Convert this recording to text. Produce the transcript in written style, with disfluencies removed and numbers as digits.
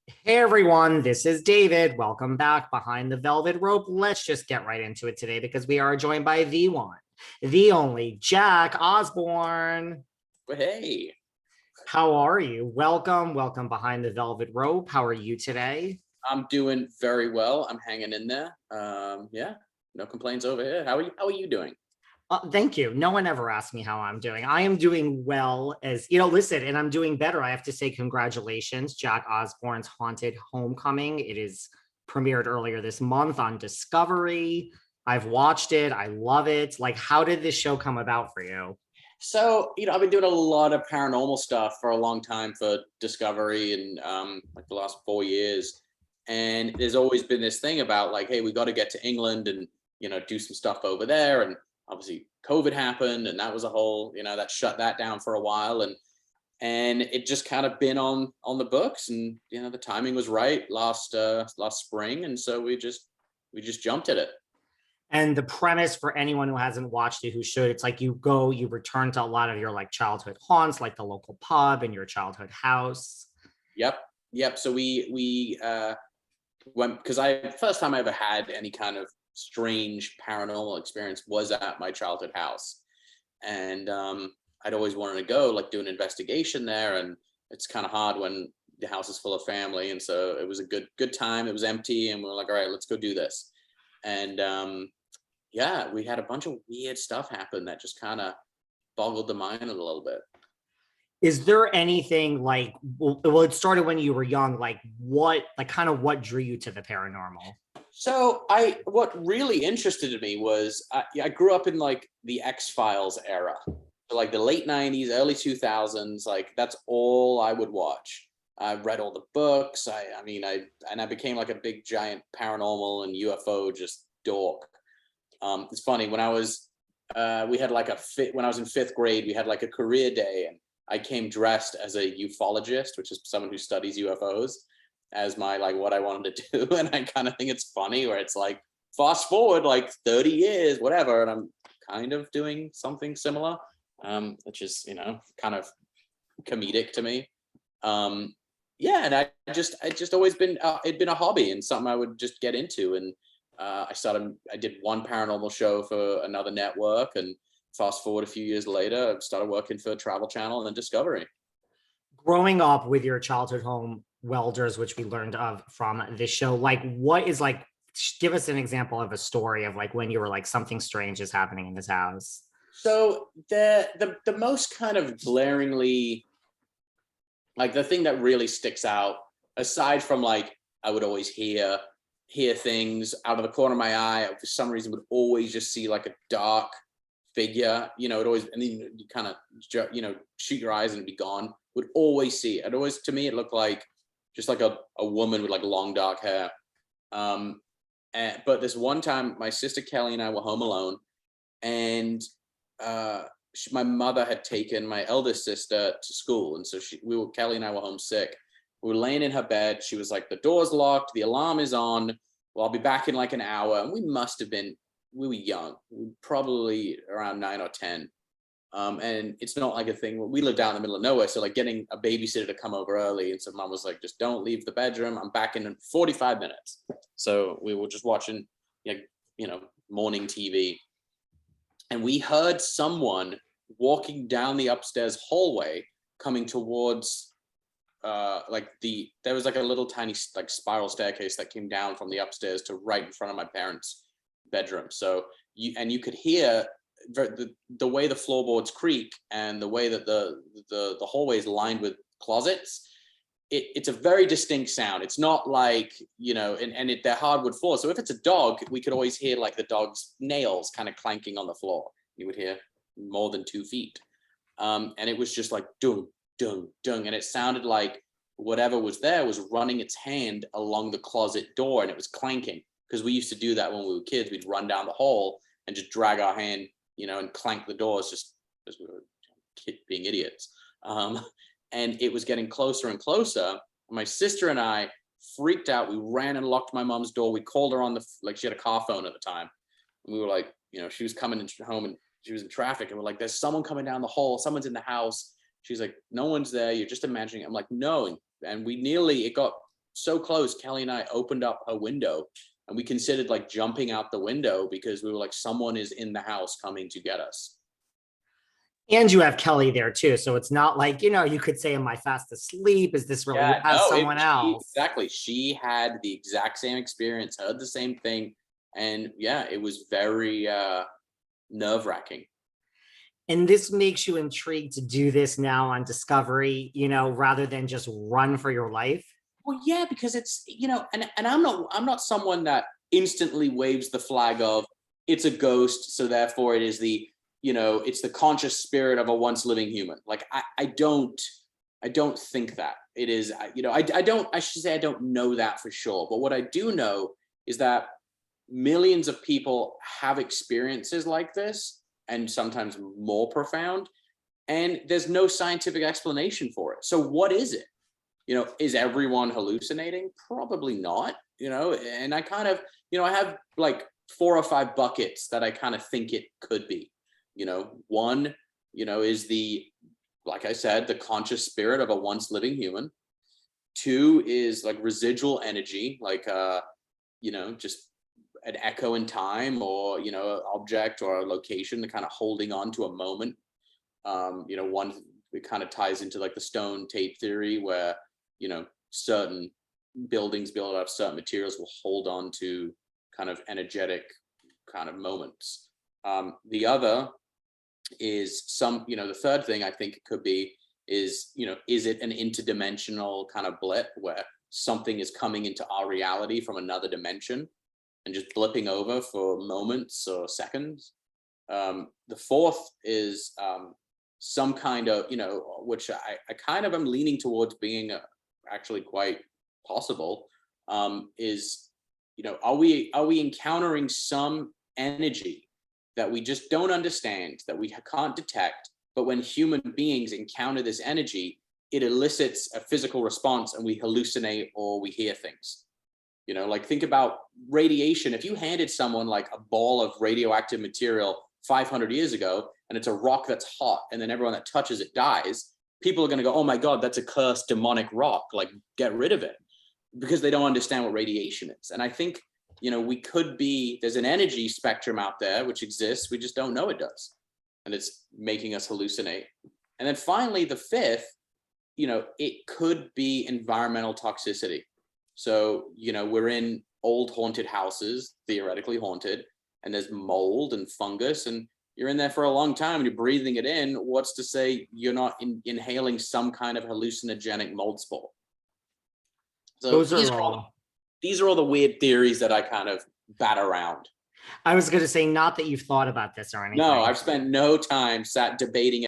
Hey everyone, this is David. Welcome back behind the velvet rope. Let's just get right into it today because we are joined by the one, the only Jack Osbourne. But hey, How are you? Welcome behind the velvet rope. How are you today? I'm doing very well. I'm hanging in there. Yeah, no complaints over here. How are you doing? Thank you. No one ever asked me how I'm doing. I am doing well listen, and I'm doing better. I have to say congratulations, Jack Osbourne's Haunted Homecoming. It is premiered earlier this month on Discovery. I've watched it. I love it. Like, how did this show come about for you? So, I've been doing a lot of paranormal stuff for a long time for Discovery and like the last 4 years. And there's always been this thing about like, hey, we got to get to England and, do some stuff over there. And obviously COVID happened and that was a whole, that shut that down for a while. And it just kind of been on the books, and the timing was right last spring, and so we just jumped at it. And the premise for anyone who hasn't watched it, who should, it's like you return to a lot of your like childhood haunts, like the local pub and your childhood house. Yep. So we went, because I first time I ever had any kind of strange paranormal experience was at my childhood house, and I'd always wanted to go like do an investigation there, and it's kind of hard when the house is full of family, and so it was a good time. It was empty, and we were like, all right, let's go do this. And yeah, we had a bunch of weird stuff happen that just kind of boggled the mind a little bit. Is there anything like, it started when you were young, like what drew you to the paranormal? So what really interested me was I grew up in like the X-Files era, so like the late 90s, early 2000s. Like that's all I would watch. I read all the books. I became like a big giant paranormal and UFO just dork. It's funny when I was we had like when I was in fifth grade, we had like a career day, and I came dressed as a ufologist, which is someone who studies UFOs, as my like what I wanted to do. And I kind of think it's funny where it's like fast forward like 30 years, whatever, and I'm kind of doing something similar, which is kind of comedic to me. Yeah, and I just always been it'd been a hobby and something I would just get into. And I did one paranormal show for another network, and fast forward a few years later, I started working for Travel Channel and then Discovery. Growing up with your childhood home welders, which we learned of from this show, like what is like, give us an example of a story of like when you were like something strange is happening in this house. So the most kind of glaringly, like the thing that really sticks out, aside from like I would always hear things out of the corner of my eye, I, for some reason would always just see like a dark figure, it always, and then you kind of shoot your eyes and it'd be gone. Would always see it. Always, to me, it looked like just like a woman with like long dark hair. But this one time my sister Kelly and I were home alone, and my mother had taken my eldest sister to school, and so Kelly and I were homesick. We were laying in her bed. She was like, the door's locked, the alarm is on, well, I'll be back in like an hour. And we were young, probably around 9 or 10. And it's not like a thing, we lived out in the middle of nowhere, so like getting a babysitter to come over early, and so mom was like, just don't leave the bedroom, I'm back in 45 minutes. So we were just watching morning TV, and we heard someone walking down the upstairs hallway coming towards there was like a little tiny like spiral staircase that came down from the upstairs to right in front of my parents' bedroom. So you could hear the way the floorboards creak and the way that the hallway is lined with closets. It's a very distinct sound. It's not like they're hardwood floors. So if it's a dog, we could always hear like the dog's nails kind of clanking on the floor. You would hear more than 2 feet, and it was just like dung dung dung, and it sounded like whatever was there was running its hand along the closet door, and it was clanking, because we used to do that when we were kids. We'd run down the hall and just drag our hand and clank the doors just because we were being idiots. And it was getting closer and closer. My sister and I freaked out. We ran and locked my mom's door. We called her on she had a car phone at the time. And we were like, she was coming home and she was in traffic. And we're like, there's someone coming down the hall. Someone's in the house. She's like, no one's there. You're just imagining. I'm like, no. And it got so close. Kelly and I opened up her window and we considered like jumping out the window because we were like, someone is in the house coming to get us. And you have Kelly there too. So it's not like, you could say, am I fast asleep? Is this really as someone else? Exactly. She had the exact same experience, heard the same thing. And yeah, it was very nerve-wracking. And this makes you intrigued to do this now on Discovery, rather than just run for your life. Well, yeah, because it's, and I'm not someone that instantly waves the flag of it's a ghost, so therefore it is it's the conscious spirit of a once living human. Like I don't think that it is, I should say I don't know that for sure. But what I do know is that millions of people have experiences like this, and sometimes more profound, and there's no scientific explanation for it. So what is it? Is everyone hallucinating? Probably not, and I kind of, I have like 4 or 5 buckets that I kind of think it could be. One, is like I said, the conscious spirit of a once living human. 2 is like residual energy, like, just an echo in time, or, an object or a location, kind of holding on to a moment. One, it kind of ties into like the stone tape theory where, certain buildings built out of certain materials will hold on to kind of energetic kind of moments. The other is the third thing I think it could be is, is it an interdimensional kind of blip where something is coming into our reality from another dimension and just blipping over for moments or seconds? The fourth is some kind of, which I kind of am leaning towards being actually quite possible, is, are we encountering some energy that we just don't understand, that we can't detect, but when human beings encounter this energy, it elicits a physical response and we hallucinate or we hear things. Like think about radiation. If you handed someone like a ball of radioactive material 500 years ago, and it's a rock that's hot, and then everyone that touches it dies, people are going to go, oh my God, that's a cursed demonic rock. Like, get rid of it, because they don't understand what radiation is. And I think, there's an energy spectrum out there which exists. We just don't know it does. And it's making us hallucinate. And then finally, the fifth, it could be environmental toxicity. So, we're in old haunted houses, theoretically haunted, and there's mold and fungus, and you're in there for a long time and you're breathing it in. What's to say you're not inhaling some kind of hallucinogenic mold spore? So these are all the weird theories that I kind of bat around. I was going to say, not that you've thought about this or anything. No, I've spent no time sat debating